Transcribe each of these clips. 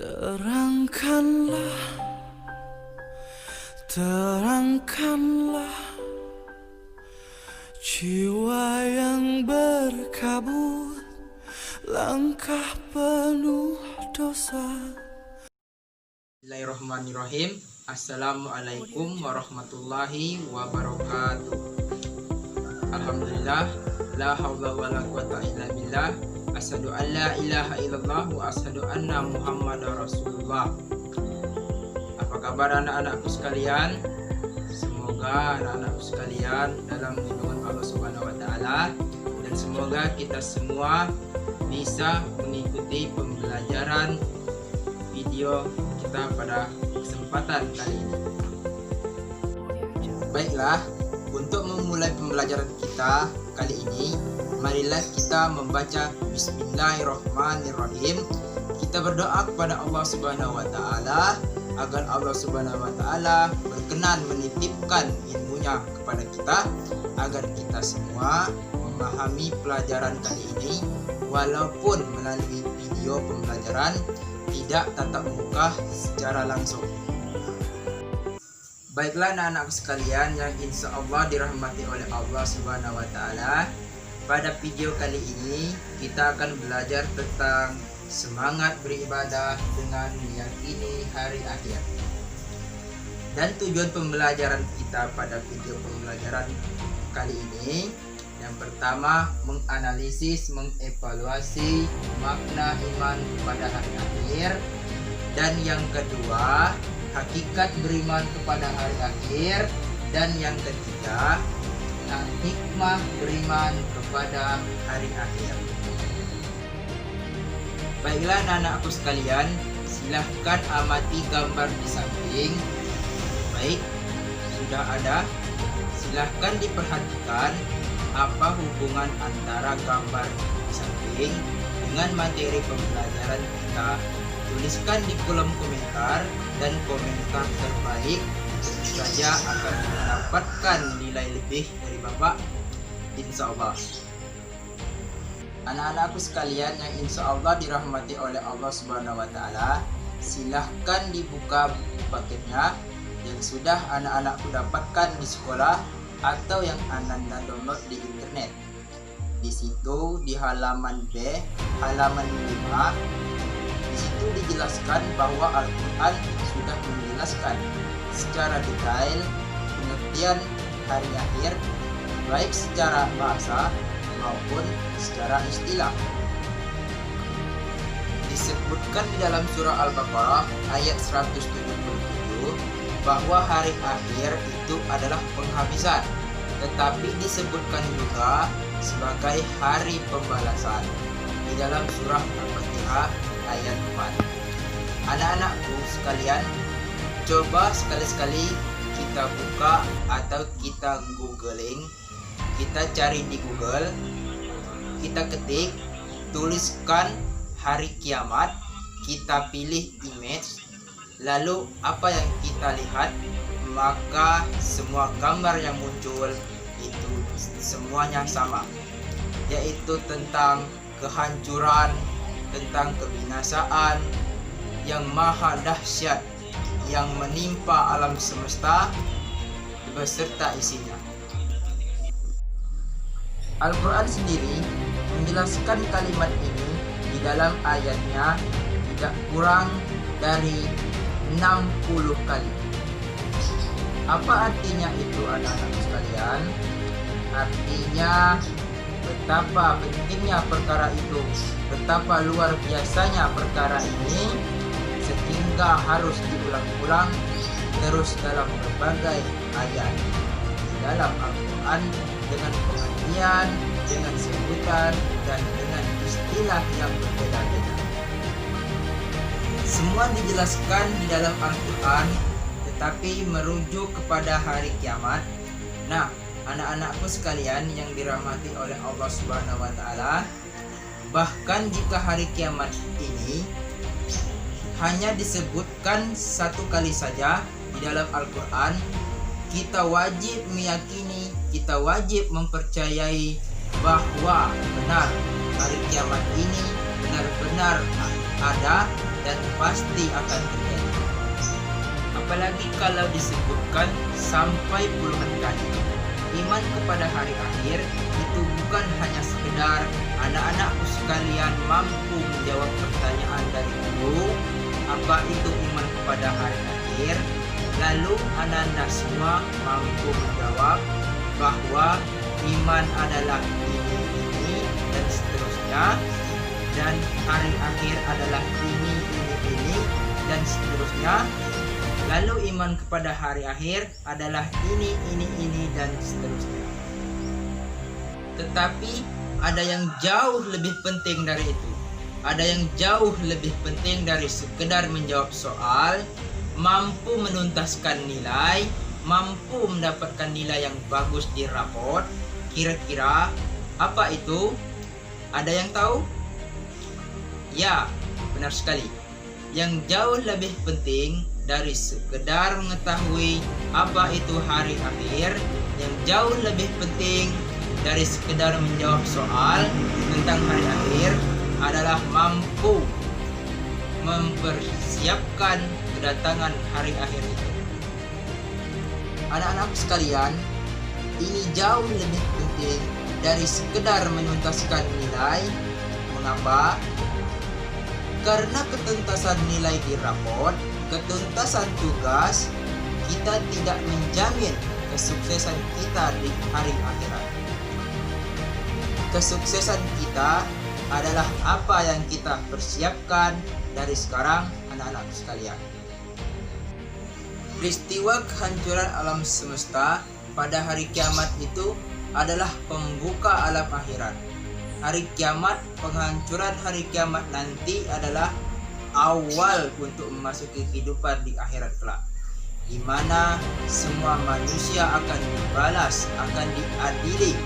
Terangkanlah, terangkanlah jiwa yang berkabut, langkah penuh dosa. Bismillahirrahmanirrahim. Assalamualaikum warahmatullahi wabarakatuh. Alhamdulillah, la haula wala quwata illa billah. Asyhadu an la ilaha illallah wa asyhadu anna Muhammadar Rasulullah. Apa kabar anak-anakku sekalian? Semoga anak-anakku sekalian dalam lindungan Allah Subhanahu wa taala, dan semoga kita semua bisa mengikuti pembelajaran video kita pada kesempatan kali ini. Baiklah, untuk memulai pembelajaran kita kali ini, marilah kita membaca Bismillahirrahmanirrahim. Kita berdoa kepada Allah Subhanahu wa taala agar Allah Subhanahu wa taala berkenan menitipkan ilmunya kepada kita, agar kita semua memahami pelajaran kali ini walaupun melalui video pembelajaran, tidak tatap muka secara langsung. Baiklah anak-anak sekalian yang insya Allah dirahmati oleh Allah Subhanahu wa taala, pada video kali ini kita akan belajar tentang semangat beribadah dengan meyakini hari akhir. Dan tujuan pembelajaran kita pada video pembelajaran kali ini, yang pertama menganalisis, mengevaluasi makna iman pada hari akhir, dan yang kedua hakikat beriman kepada hari akhir, dan yang ketiga hikmah beriman kepada hari akhir. Baiklah anak-anakku sekalian, silahkan amati gambar di samping. Baik, sudah ada. Silahkan diperhatikan apa hubungan antara gambar di samping dengan materi pembelajaran kita. Tuliskan di kolom komentar, dan komentar terbaik saja akan mendapatkan nilai lebih dari Bapak, insya Allah. Anak-anakku sekalian yang insya Allah dirahmati oleh Allah Subhanahu wa taala, silahkan dibuka paketnya yang sudah anak-anakku dapatkan di sekolah atau yang Ananda download di internet. Di situ di halaman B, halaman 5, di situ dijelaskan bahwa Al-Quran sudah menjelaskan secara detail pengertian hari akhir, baik secara bahasa maupun secara istilah. Disebutkan di dalam surah Al-Baqarah ayat 177 bahwa hari akhir itu adalah penghabisan, tetapi disebutkan juga sebagai hari pembalasan di dalam surah Al-Fatihah ayat 4. Anak-anakku sekalian, coba sekali-sekali kita buka atau kita googling, kita cari di Google, kita ketik, tuliskan hari kiamat, kita pilih image, lalu apa yang kita lihat, maka semua gambar yang muncul itu semuanya sama, yaitu tentang kehancuran, tentang kebinasaan yang maha dahsyat yang menimpa alam semesta beserta isinya. Al-Quran sendiri menjelaskan kalimat ini di dalam ayatnya tidak kurang dari 60 kali. Apa artinya itu anak-anak sekalian? Artinya betapa pentingnya perkara itu, betapa luar biasanya perkara ini, sehingga harus diulang-ulang terus dalam berbagai ayat di dalam Al-Quran, dengan pengertian, dengan sebutan, dan dengan istilah yang berbeda-beda. Semua dijelaskan di dalam Al-Quran, tetapi merujuk kepada hari kiamat. Nah, anak-anakku sekalian yang dirahmati oleh Allah Subhanahu wa taala, bahkan jika hari kiamat ini hanya disebutkan satu kali saja di dalam Al-Quran, kita wajib meyakini, kita wajib mempercayai bahwa benar hari kiamat ini benar-benar ada dan pasti akan terjadi. Apalagi kalau disebutkan sampai puluhan kali. Iman kepada hari akhir itu bukan hanya sekedar anak-anakku sekalian mampu menjawab pertanyaan dari guru, apa itu iman kepada hari akhir, lalu anak-anak semua mampu menjawab bahwa iman adalah ini dan seterusnya, dan hari akhir adalah ini dan seterusnya. Lalu iman kepada hari akhir adalah ini dan seterusnya. Tetapi ada yang jauh lebih penting dari itu. Ada yang jauh lebih penting dari sekedar menjawab soal, mampu menuntaskan nilai, mampu mendapatkan nilai yang bagus di raport. Kira-kira apa itu? Ada yang tahu? Ya, benar sekali. Yang jauh lebih penting dari sekedar mengetahui apa itu hari akhir, yang jauh lebih penting dari sekedar menjawab soal tentang hari akhir adalah mampu mempersiapkan kedatangan hari akhir itu. Anak-anak sekalian, ini jauh lebih penting dari sekedar menuntaskan nilai. Mengapa? Karena ketuntasan nilai di raport, ketuntasan tugas, kita tidak menjamin kesuksesan kita di hari akhirat. Kesuksesan kita adalah apa yang kita persiapkan dari sekarang, anak-anak sekalian. Peristiwa kehancuran alam semesta pada hari kiamat itu adalah pembuka alam akhirat. Hari kiamat, penghancuran hari kiamat nanti adalah awal untuk memasuki kehidupan di akhirat kelak, di mana semua manusia akan dibalas, akan diadili,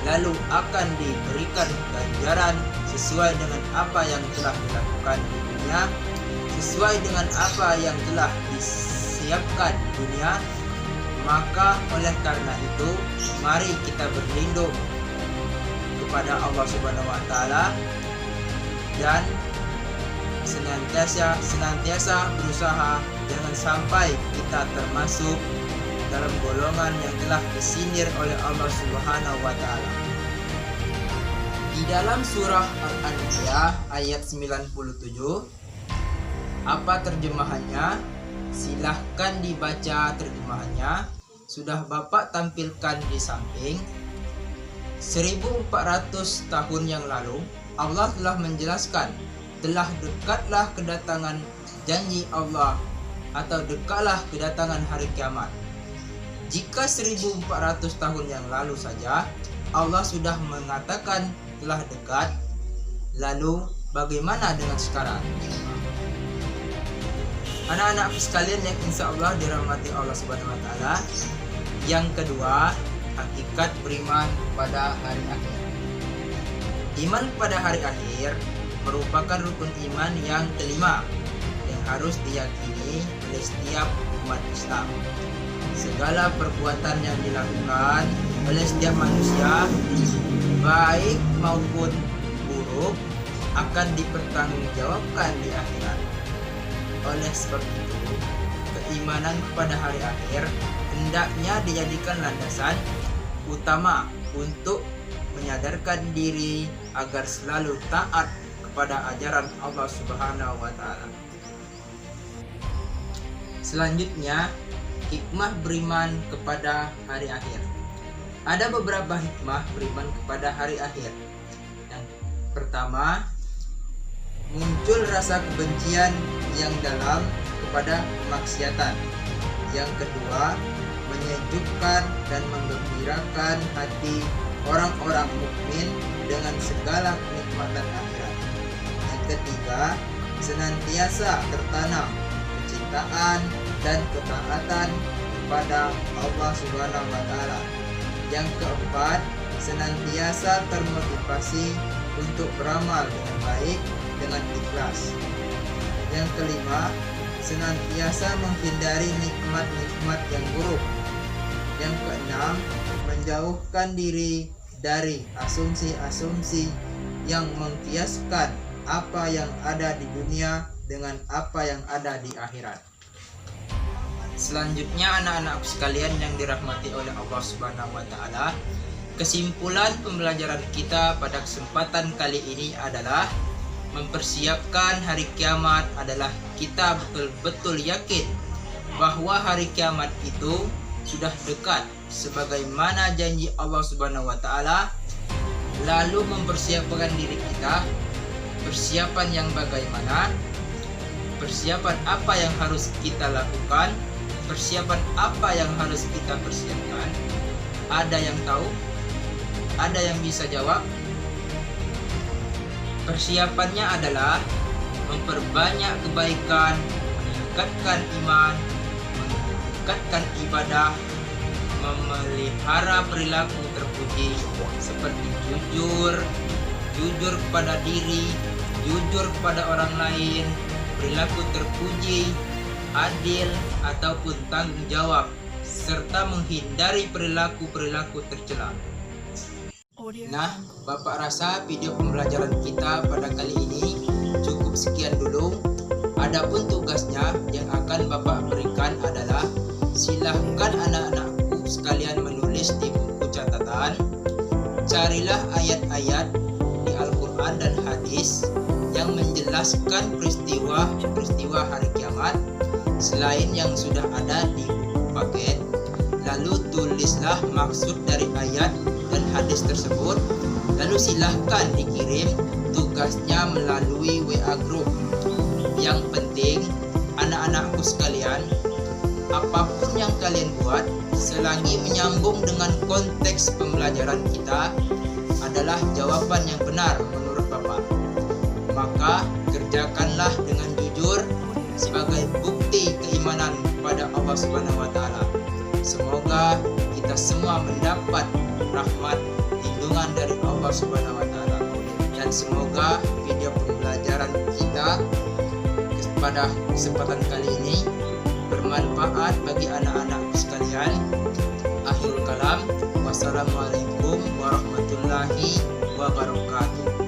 lalu akan diberikan ganjaran sesuai dengan apa yang telah dilakukan di dunia, sesuai dengan apa yang telah disiapkan di dunia. Maka oleh karena itu, mari kita berlindung kepada Allah Subhanahu wa taala dan senantiasa berusaha jangan sampai kita termasuk dalam golongan yang telah disindir oleh Allah Subhanahu wa taala. Di dalam surah Al-Anbiya ayat 97, apa terjemahannya? Silahkan dibaca terjemahannya. Sudah Bapak tampilkan di samping. 1400 tahun yang lalu Allah telah menjelaskan, telah dekatlah kedatangan janji Allah atau dekatlah kedatangan hari kiamat. Jika 1400 tahun yang lalu saja Allah sudah mengatakan telah dekat, lalu bagaimana dengan sekarang? Anak-anak sekalian yang insya Allah dirahmati Allah Subhanahu wa taala, yang kedua, hakikat beriman pada hari akhir. Iman pada hari akhir merupakan rukun iman yang kelima yang harus diyakini oleh setiap umat Islam. Segala perbuatan yang dilakukan oleh setiap manusia, baik maupun buruk, akan dipertanggungjawabkan di akhirat. Oleh sebab itu, keimanan kepada hari akhir hendaknya dijadikan landasan utama untuk menyadarkan diri agar selalu taat kepada ajaran Allah Subhanahu wa taala. Selanjutnya, hikmah beriman kepada hari akhir. Ada beberapa hikmah beriman kepada hari akhir. Yang pertama, muncul rasa kebencian yang dalam kepada kemaksiatan. Yang kedua, menyejukkan dan menggembirakan hati orang-orang mukmin dengan segala kenikmatan akhirat. Yang ketiga, senantiasa tertanam kecintaan dan ketaatan kepada Allah Subhanahu wa taala. Yang keempat, senantiasa termotivasi untuk beramal dengan baik dengan ikhlas. Yang kelima, senantiasa menghindari nikmat-nikmat yang buruk. Yang keenam, menjauhkan diri dari asumsi-asumsi yang mengkiaskan apa yang ada di dunia dengan apa yang ada di akhirat. Selanjutnya anak-anakku sekalian yang dirahmati oleh Allah Subhanahu wa taala, kesimpulan pembelajaran kita pada kesempatan kali ini adalah mempersiapkan hari kiamat adalah kita betul-betul yakin bahwa hari kiamat itu sudah dekat sebagaimana janji Allah Subhanahu wa taala. Lalu mempersiapkan diri kita, persiapan yang bagaimana, persiapan apa yang harus kita lakukan, persiapan apa yang harus kita persiapkan. Ada yang tahu? Ada yang bisa jawab? Persiapannya adalah memperbanyak kebaikan, meningkatkan iman, meningkatkan ibadah, memelihara perilaku terpuji seperti jujur kepada diri, jujur kepada orang lain, perilaku terpuji, adil ataupun tanggung jawab, serta menghindari perilaku-perilaku tercela. Nah, Bapak rasa video pembelajaran kita pada kali ini cukup sekian dulu. Adapun tugasnya yang akan Bapak berikan adalah silahkan anak-anakku sekalian menulis di buku catatan. Carilah ayat-ayat di Al-Quran dan hadis yang menjelaskan peristiwa hari kiamat selain yang sudah ada di buku paket. Lalu tulislah maksud dari ayat dan hadis tersebut. Lalu silahkan dikirim tugasnya melalui WA group. Yang penting anak-anakku sekalian, apapun yang kalian buat selagi menyambung dengan konteks pembelajaran kita adalah jawaban yang benar menurut Bapak. Maka kerjakanlah dengan jujur sebagai bukti keimanan kepada Allah Subhanahu wa taala. Semoga kita semua mendapat rahmat lindungan dari Allah Subhanahu wa taala, dan semoga video pembelajaran kita pada kesempatan kali ini bermanfaat bagi anak-anak sekalian. Akhirul kalam, wassalamualaikum warahmatullahi wabarakatuh.